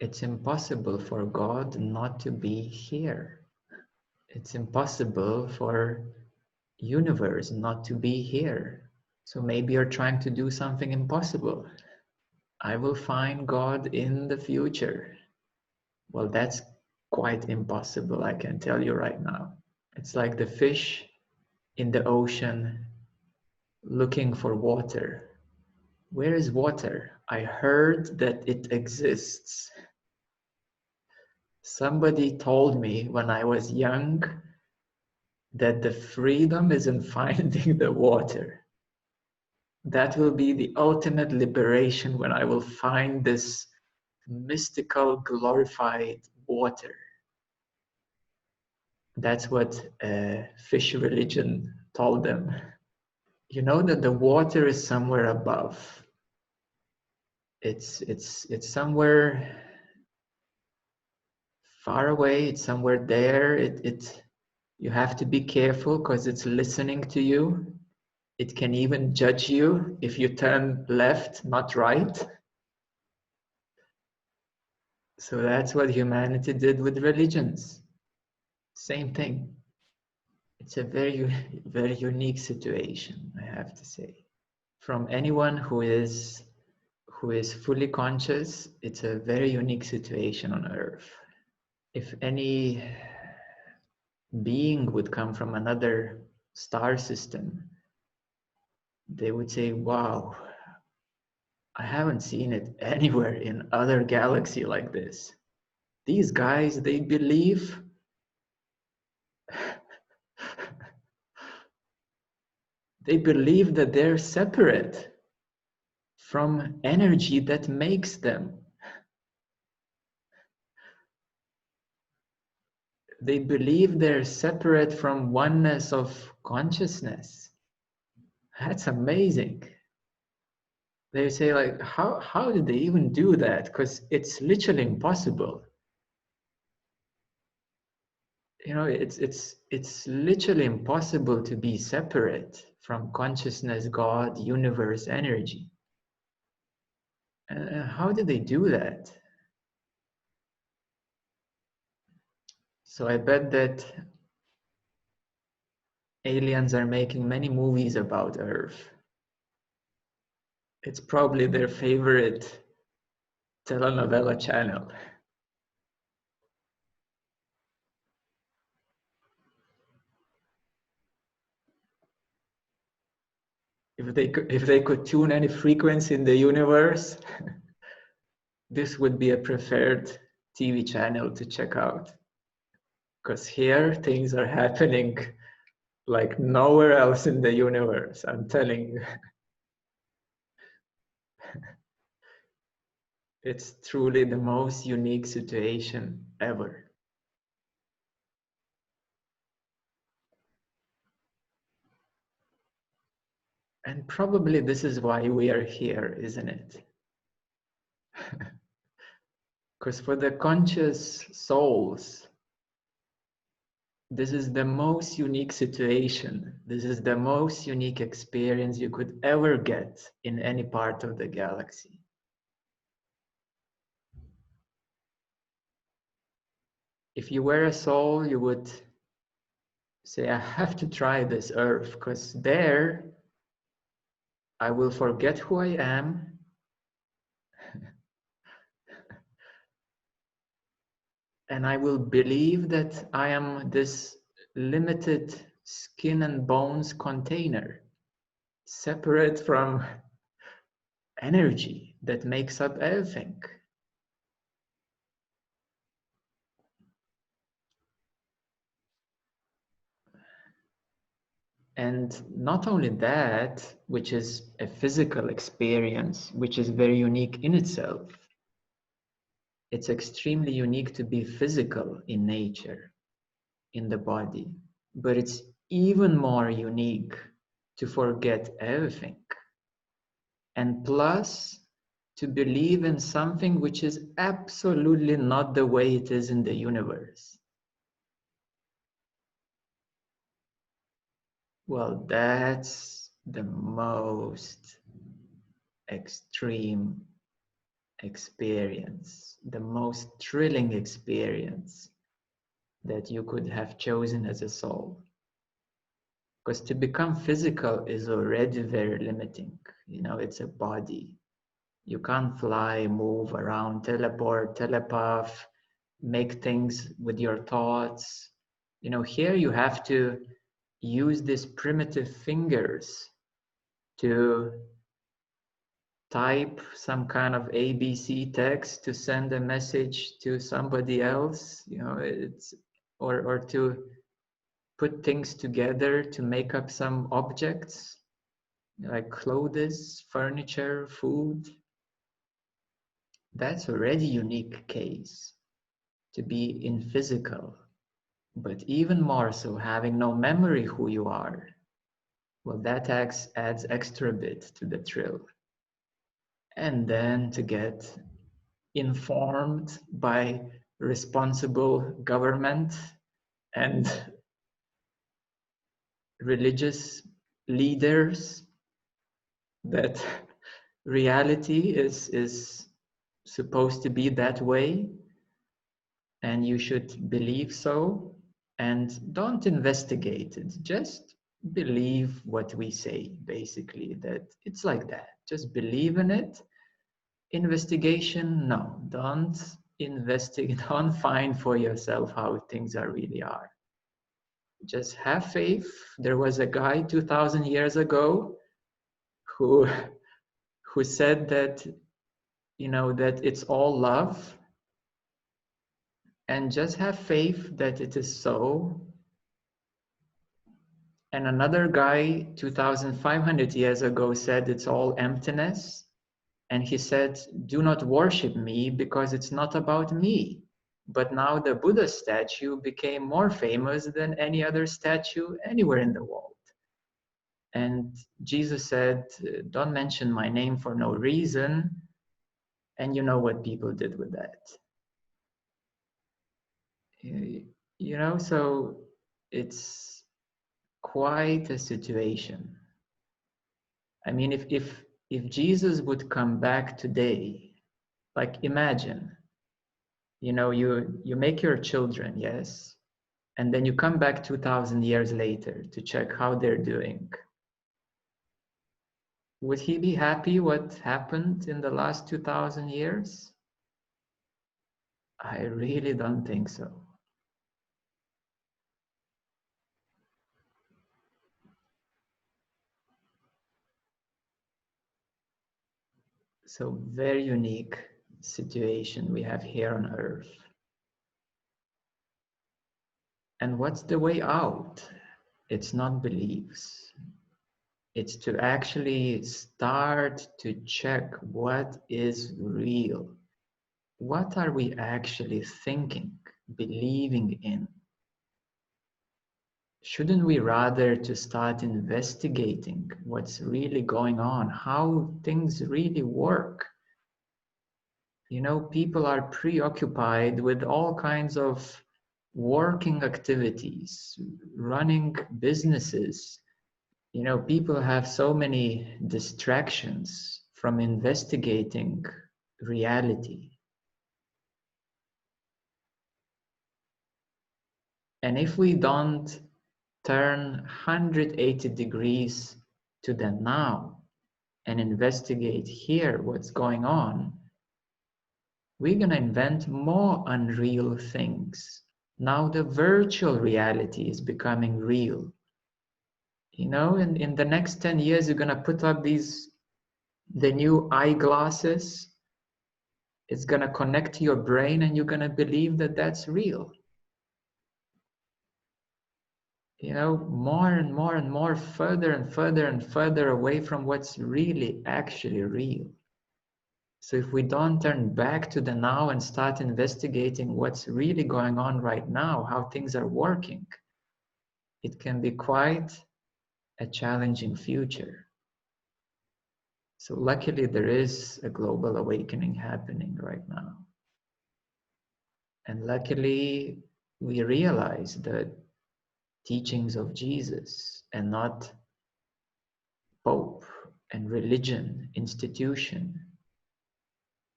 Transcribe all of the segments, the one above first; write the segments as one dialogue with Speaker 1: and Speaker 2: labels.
Speaker 1: It's impossible for God not to be here. It's impossible for universe not to be here. So maybe you're trying to do something impossible. I will find God in the future. Well, that's quite impossible, I can tell you right now. It's like the fish in the ocean looking for water. Where is water? I heard that it exists. Somebody told me when I was young that the freedom is in finding the water. That will be the ultimate liberation when I will find this mystical, glorified water. That's what fish religion told them. You know that the water is somewhere above. It's somewhere far away. It's somewhere there. You have to be careful because it's listening to you. It can even judge you if you turn left, not right. So that's what humanity did with religions. Same thing. It's a very, very unique situation, I have to say. From anyone who is fully conscious, it's a very unique situation on Earth. If any being would come from another star system, they would say, wow, I haven't seen it anywhere in other galaxy like this. These guys, they believe they believe that they're separate from energy that makes them. They believe they're separate from oneness of consciousness. That's amazing. They say like, how did they even do that? Because it's literally impossible. You know, it's literally impossible to be separate from consciousness, God, universe, energy. How did they do that? So I bet that aliens are making many movies about Earth. It's probably their favorite telenovela channel. If they could tune any frequency in the universe, this would be a preferred TV channel to check out. Because here things are happening like nowhere else in the universe, I'm telling you. It's truly the most unique situation ever. And probably this is why we are here, isn't it? Because for the conscious souls, this is the most unique situation. This is the most unique experience you could ever get in any part of the galaxy. If you were a soul, you would say, I have to try this Earth, because there I will forget who I am. And I will believe that I am this limited skin and bones container, separate from energy that makes up everything. And not only that, which is a physical experience, which is very unique in itself, it's extremely unique to be physical in nature, in the body, but it's even more unique to forget everything. And plus, to believe in something which is absolutely not the way it is in the universe. Well, that's the most extreme experience, the most thrilling experience that you could have chosen as a soul. Because to become physical is already very limiting. You know, it's a body. You can't fly, move around, teleport, telepath, make things with your thoughts. You know, here you have to use these primitive fingers to type some kind of ABC text to send a message to somebody else, you know, or to put things together to make up some objects like clothes, furniture, food. That's already unique case to be in physical, but even more so having no memory who you are. Well, that adds extra bit to the thrill. And then to get informed by responsible government and religious leaders that reality is supposed to be that way and you should believe so, and don't investigate it, just believe what we say, basically, that it's like that, just believe in it. Investigation, no, don't investigate, don't find for yourself how things really are. Just have faith. There was a guy 2000 years ago who said that, you know, that it's all love, and just have faith that it is so. And another guy 2500 years ago said it's all emptiness, and he said, do not worship me because it's not about me. But now the Buddha statue became more famous than any other statue anywhere in the world. And Jesus said, don't mention my name for no reason. And you know what people did with that. You know, so it's quite a situation. I mean, if Jesus would come back today, like imagine, you know, you make your children, yes, and then you come back 2000 years later to check how they're doing. Would he be happy what happened in the last 2000 years? I really don't think so. So very unique situation we have here on earth. And what's the way out? It's not beliefs. It's to actually start to check what is real. What are we actually thinking, believing in? Shouldn't we rather to start investigating what's really going on, how things really work? You know, people are preoccupied with all kinds of working activities, running businesses. You know, people have so many distractions from investigating reality. And if we don't turn 180 degrees to the now and investigate here what's going on, we're going to invent more unreal things. Now the virtual reality is becoming real. You know, in the next 10 years, you're going to put up the new eyeglasses. It's going to connect to your brain and you're going to believe that that's real. You know, more and more and more, further and further and further away from what's really actually real. So if we don't turn back to the now and start investigating what's really going on right now, how things are working, it can be quite a challenging future. So luckily there is a global awakening happening right now. And luckily we realize the teachings of Jesus and not Pope and religion, institution.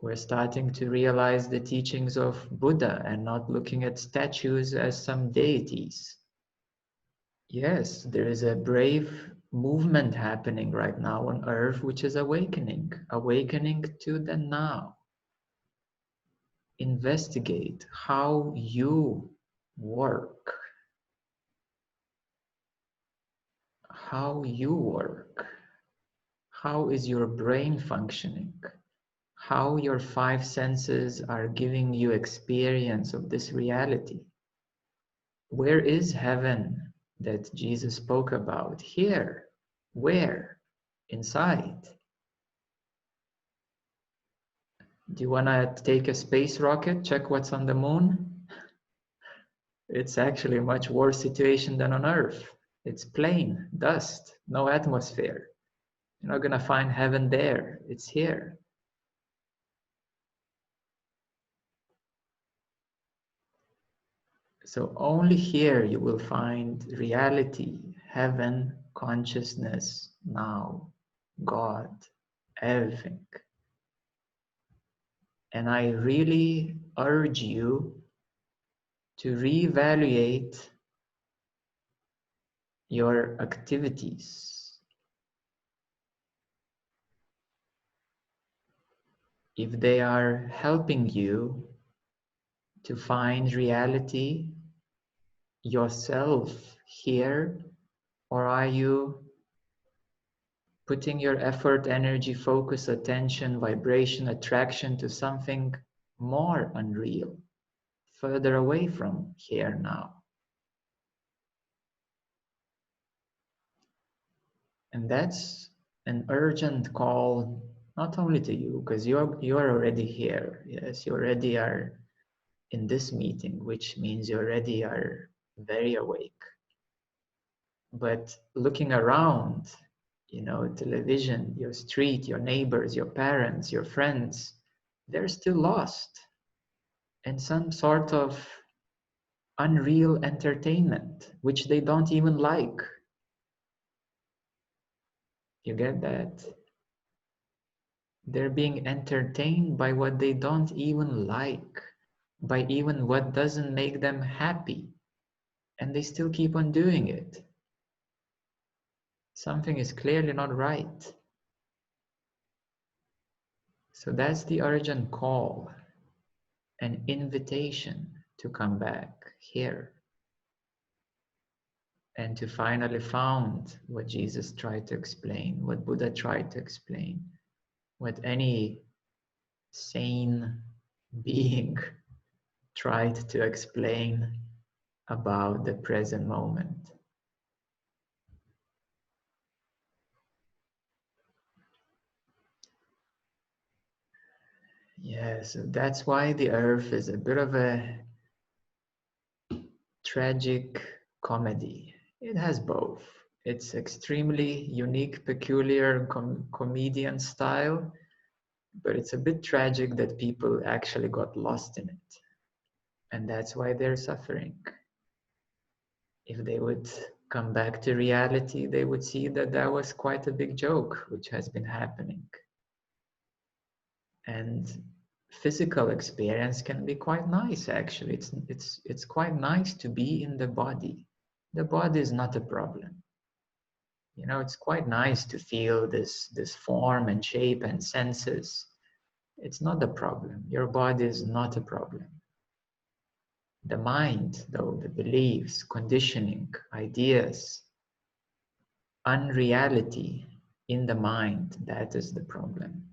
Speaker 1: We're starting to realize the teachings of Buddha and not looking at statues as some deities. Yes, there is a brave movement happening right now on earth, which is awakening to the now. Investigate how you work. How you work. How is your brain functioning? How your five senses are giving you experience of this reality. Where is heaven that Jesus spoke about? Here. Where? Inside. Do you want to take a space rocket, check what's on the moon? It's actually a much worse situation than on Earth. It's plain, dust, no atmosphere. You're not going to find heaven there. It's here. So only here you will find reality, heaven, consciousness, now, God, everything. And I really urge you to reevaluate your activities. If they are helping you to find reality, yourself here, or are you putting your effort, energy, focus, attention, vibration, attraction to something more unreal, further away from here now? And that's an urgent call, not only to you, because you're already here. Yes, you already are in this meeting, which means you already are very awake. But looking around, television, your street, your neighbors, your parents, your friends, they're still lost in some sort of unreal entertainment, which they don't even like. You get that? They're being entertained by what they don't even like, by even what doesn't make them happy, and they still keep on doing it. Something is clearly not right. So that's the urgent call, an invitation to come back here and to finally found what Jesus tried to explain, what Buddha tried to explain, what any sane being tried to explain about the present moment. Yes, that's why the earth is a bit of a tragic comedy. It has both. It's extremely unique, peculiar comedian style, but it's a bit tragic that people actually got lost in it. And that's why they're suffering. If they would come back to reality, they would see that that was quite a big joke, which has been happening. And physical experience can be quite nice, actually. It's quite nice to be in the body. The body is not a problem. It's quite nice to feel this form and shape and senses. It's not the problem. Your body is not a problem. The mind, though, the beliefs, conditioning, ideas, unreality in the mind, that is the problem.